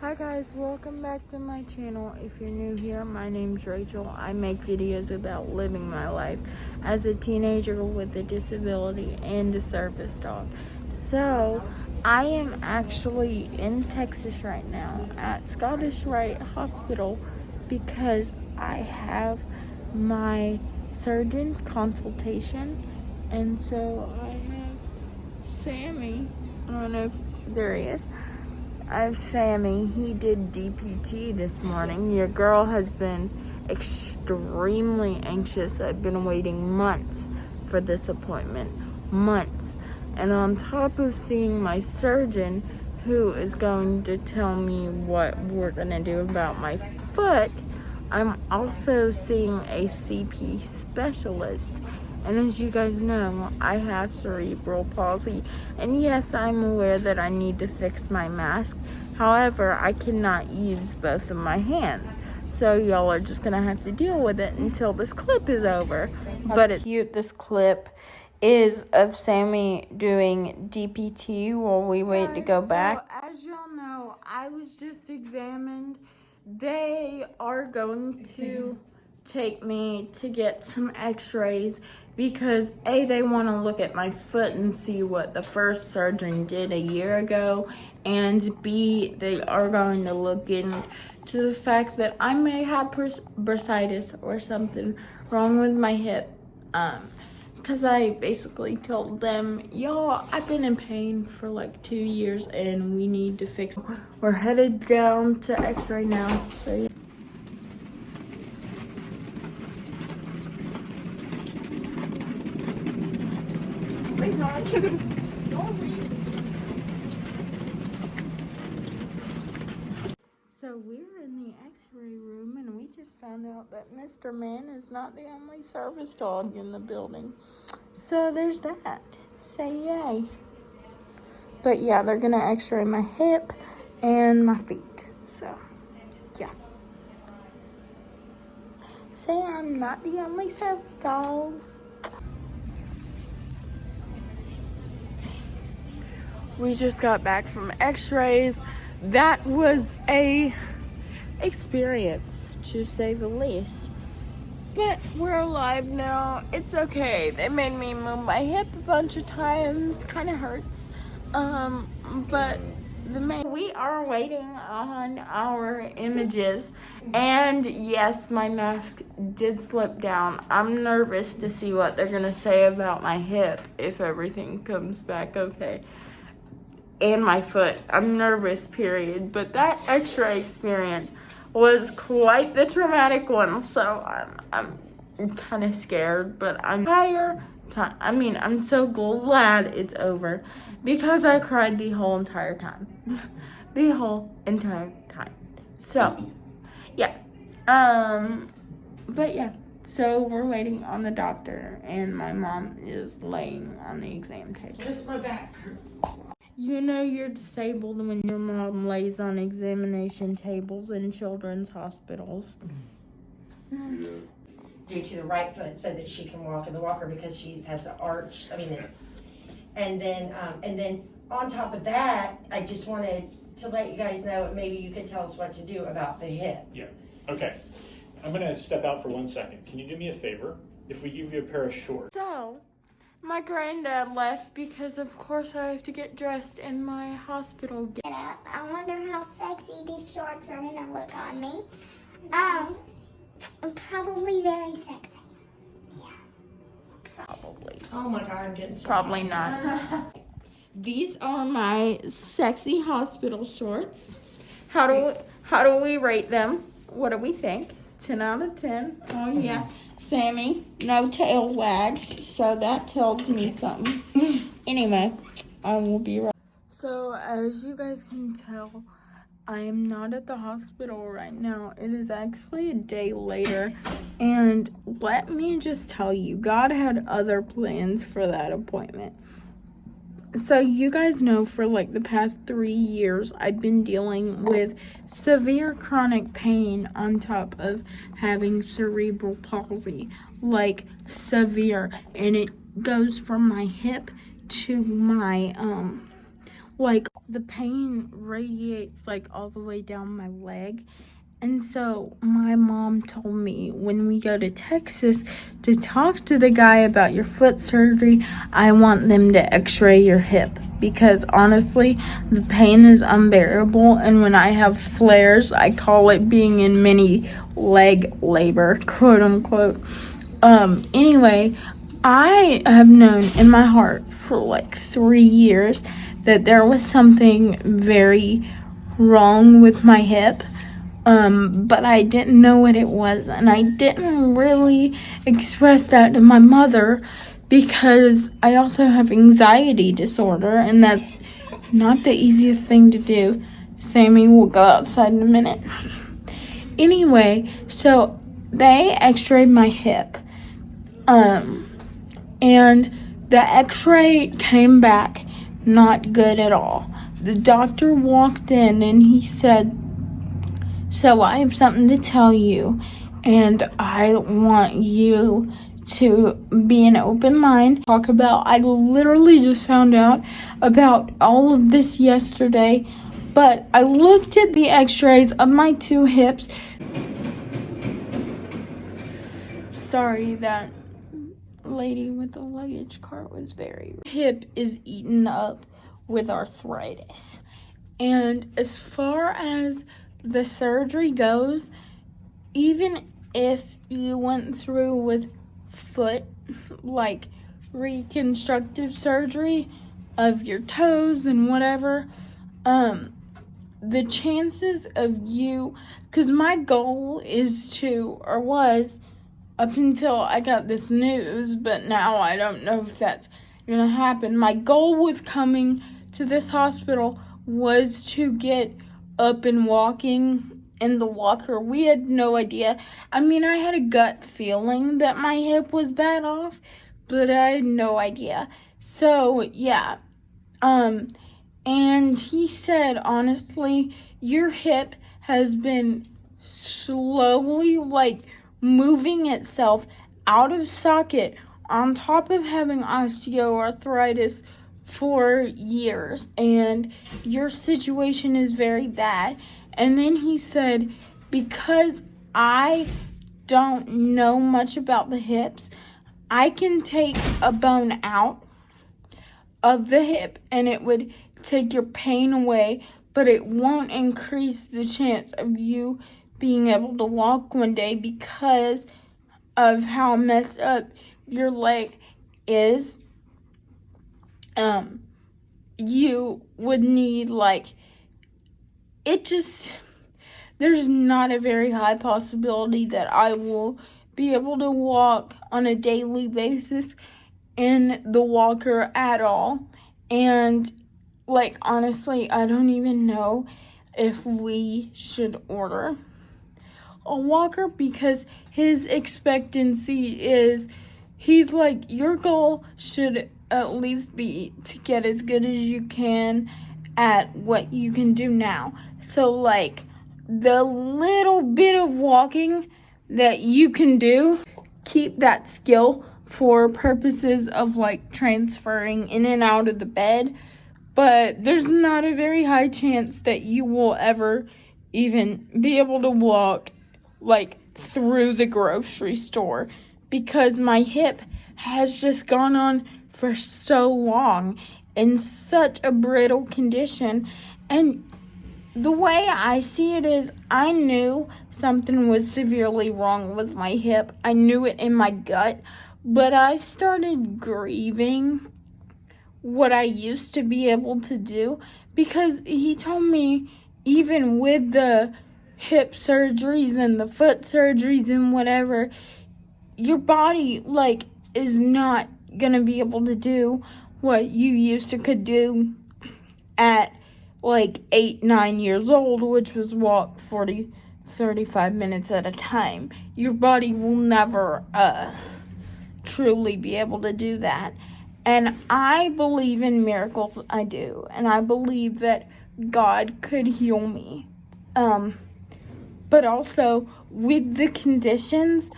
Hi guys, welcome back to my channel. If you're new here, my name's Rachel. I make videos about living my life as a teenager with a disability and a service dog. So, I am actually in Texas right now at Scottish Rite Hospital because I have my surgeon consultation, and so I have Sammy. I don't know if there he is. I have Sammy. He did DPT this morning. Your girl has been extremely anxious. I've been waiting months for this appointment. Months. And on top of seeing my surgeon, who is going to tell me what we're going to do about my foot, I'm also seeing a CP specialist. And as you guys know, I have cerebral palsy. And yes, I'm aware that I need to fix my mask. However, I cannot use both of my hands. So y'all are just going to have to deal with it until this clip is over. But it's cute. This clip is of Sammy doing DPT while we wait to go back. So as y'all know, I was just examined. They are going to take me to get some x-rays because A, they want to look at my foot and see what the first surgeon did a year ago, and B, they are going to look into the fact that I may have bursitis or something wrong with my hip. Because I basically told them, y'all, I've been in pain for like 2 years and we need to fix it. We're headed down to x-ray now, so yeah. So we're in the x-ray room and we just found out that Mr. Man is not the only service dog in the building. So there's that. Say yay. But yeah, they're gonna x-ray my hip and my feet. So yeah. Say I'm not the only service dog. We just got back from x-rays. That was a experience, to say the least. But we're alive now. It's okay. They made me move my hip a bunch of times. Kind of hurts. But we are waiting on our images. And yes, my mask did slip down. I'm nervous to see what they're going to say about my hip if everything comes back okay. And my foot. I'm nervous, period. But that x-ray experience was quite the traumatic one. So I'm kind of scared, but I'm I'm so glad it's over because I cried the whole entire time. The whole entire time. So, yeah. But yeah. So we're waiting on the doctor and my mom is laying on the exam table. Kiss my back. You know you're disabled when your mom lays on examination tables in children's hospitals. Due to the right foot so that she can walk in the walker because she has an arch. And then on top of that, I just wanted to let you guys know, maybe you could tell us what to do about the hip. Yeah, okay. I'm gonna step out for 1 second. Can you do me a favor? If we give you a pair of shorts. So, my granddad left because of course I have to get dressed in my hospital gear. I wonder how sexy these shorts are gonna look on me. Probably very sexy. Yeah. Probably. Oh my God, I'm getting so Probably not. These are my sexy hospital shorts. How do we rate them? What do we think? 10 out of 10. Oh yeah. Sammy, no tail wags, so that tells me something. Anyway, I will be right. So as you guys can tell, I am not at the hospital right now. It is actually a day later, and let me just tell you, God had other plans for that appointment. So you guys know for like the past 3 years, I've been dealing with severe chronic pain on top of having cerebral palsy, like severe, and it goes from my hip to my like the pain radiates like all the way down my leg. And so my mom told me when we go to Texas to talk to the guy about your foot surgery, I want them to x-ray your hip, because honestly, the pain is unbearable. And when I have flares, I call it being in mini leg labor, quote unquote. Anyway, I have known in my heart for like 3 years that there was something very wrong with my hip. But I didn't know what it was, and I didn't really express that to my mother because I also have anxiety disorder, and that's not the easiest thing to do. Sammy will go outside in a minute. Anyway, so they x-rayed my hip, and the x-ray came back not good at all. The doctor walked in and he said, "So I have something to tell you, and I want you to be an open mind." Talk about, I literally just found out about all of this yesterday, but I looked at the x-rays of my 2 hips. Sorry, that lady with the luggage cart was very... Hip is eaten up with arthritis. And as far as the surgery goes, even if you went through with foot, like reconstructive surgery of your toes and whatever, the chances of you, because my goal is to, or was, up until I got this news, but now I don't know if that's gonna happen. My goal with coming to this hospital was to get up and walking in the walker. We had no idea. I mean, I had a gut feeling that my hip was bad off, but I had no idea. So, yeah. And he said, honestly, your hip has been slowly, like, moving itself out of socket on top of having osteoarthritis for years, and your situation is very bad. And then he said, because I don't know much about the hips, I can take a bone out of the hip and it would take your pain away, but it won't increase the chance of you being able to walk one day because of how messed up your leg is. You would need, like, there's not a very high possibility that I will be able to walk on a daily basis in the walker at all. And, like, honestly, I don't even know if we should order a walker, because his expectancy is, he's like, your goal should at least be to get as good as you can at what you can do now. So, like, the little bit of walking that you can do, keep that skill for purposes of, like, transferring in and out of the bed. But there's not a very high chance that you will ever even be able to walk, like, through the grocery store, because my hip has just gone on for so long in such a brittle condition. And the way I see it is, I knew something was severely wrong with my hip. I knew it in my gut, but I started grieving what I used to be able to do, because he told me even with the hip surgeries and the foot surgeries and whatever, your body, like, is not gonna be able to do what you used to could do at like 8-9 years old, which was walk 35 minutes at a time. Your body will never truly be able to do that. And I believe in miracles, I do, and I believe that God could heal me. But also, with the conditions,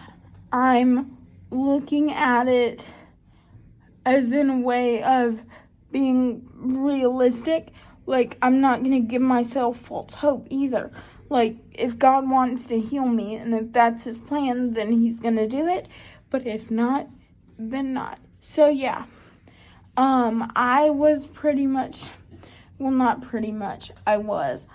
I'm looking at it as in a way of being realistic. like, I'm not going to give myself false hope either. Like, if God wants to heal me and if that's his plan, then he's going to do it. But if not, then not. So, yeah. I was pretty much, well, not pretty much, I was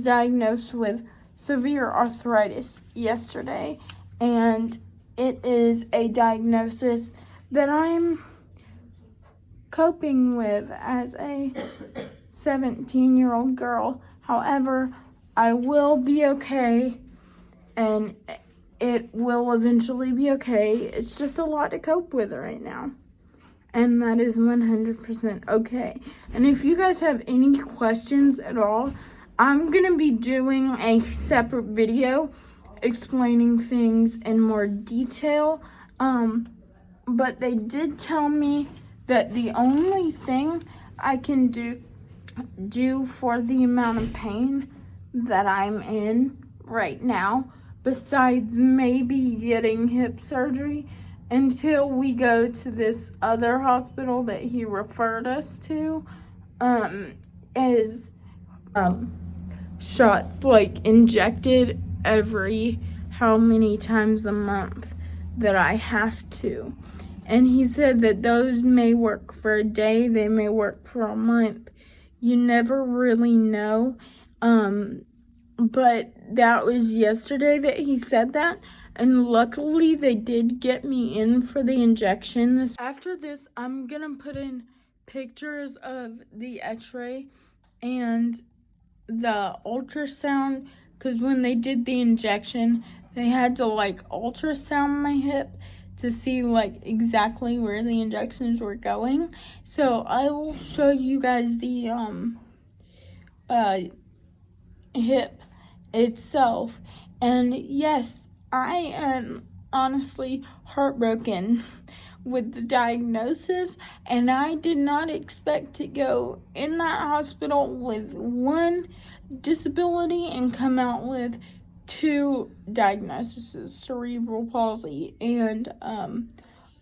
diagnosed with severe arthritis yesterday, and it is a diagnosis that I'm coping with as a 17-year-old girl. However, I will be okay, and it will eventually be okay. It's just a lot to cope with right now. And that is 100% okay. And if you guys have any questions at all, I'm going to be doing a separate video explaining things in more detail. But they did tell me that the only thing I can do for the amount of pain that I'm in right now, besides maybe getting hip surgery, until we go to this other hospital that he referred us to, is shots, like, injected every how many times a month that I have to. And he said that those may work for a day, they may work for a month. You never really know. But that was yesterday that he said that. And luckily, they did get me in for the injection. After this, I'm going to put in pictures of the x-ray and the ultrasound. Because when they did the injection, they had to, like, ultrasound my hip to see, like, exactly where the injections were going. So I will show you guys the hip itself. And yes, I am honestly heartbroken with the diagnosis, and I did not expect to go in that hospital with one disability and come out with two diagnoses, cerebral palsy and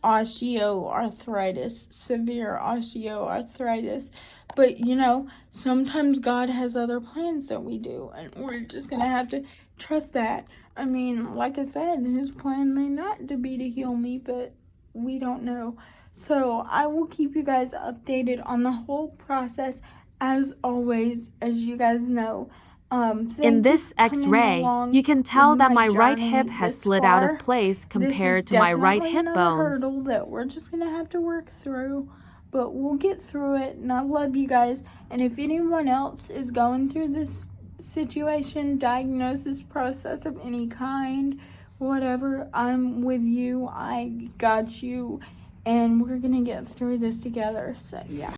osteoarthritis, severe osteoarthritis. But, you know, sometimes God has other plans than we do, and we're just going to have to trust that. I mean, like I said, his plan may not to be to heal me, but we don't know. So I will keep you guys updated on the whole process, as always, as you guys know. In this X-ray, you can tell that my right hip has slid out of place compared to my right hip bones. Hurdle that we're just gonna have to work through, but we'll get through it. And I love you guys. And if anyone else is going through this situation, diagnosis process of any kind, whatever, I'm with you. I got you, and we're gonna get through this together. So yeah.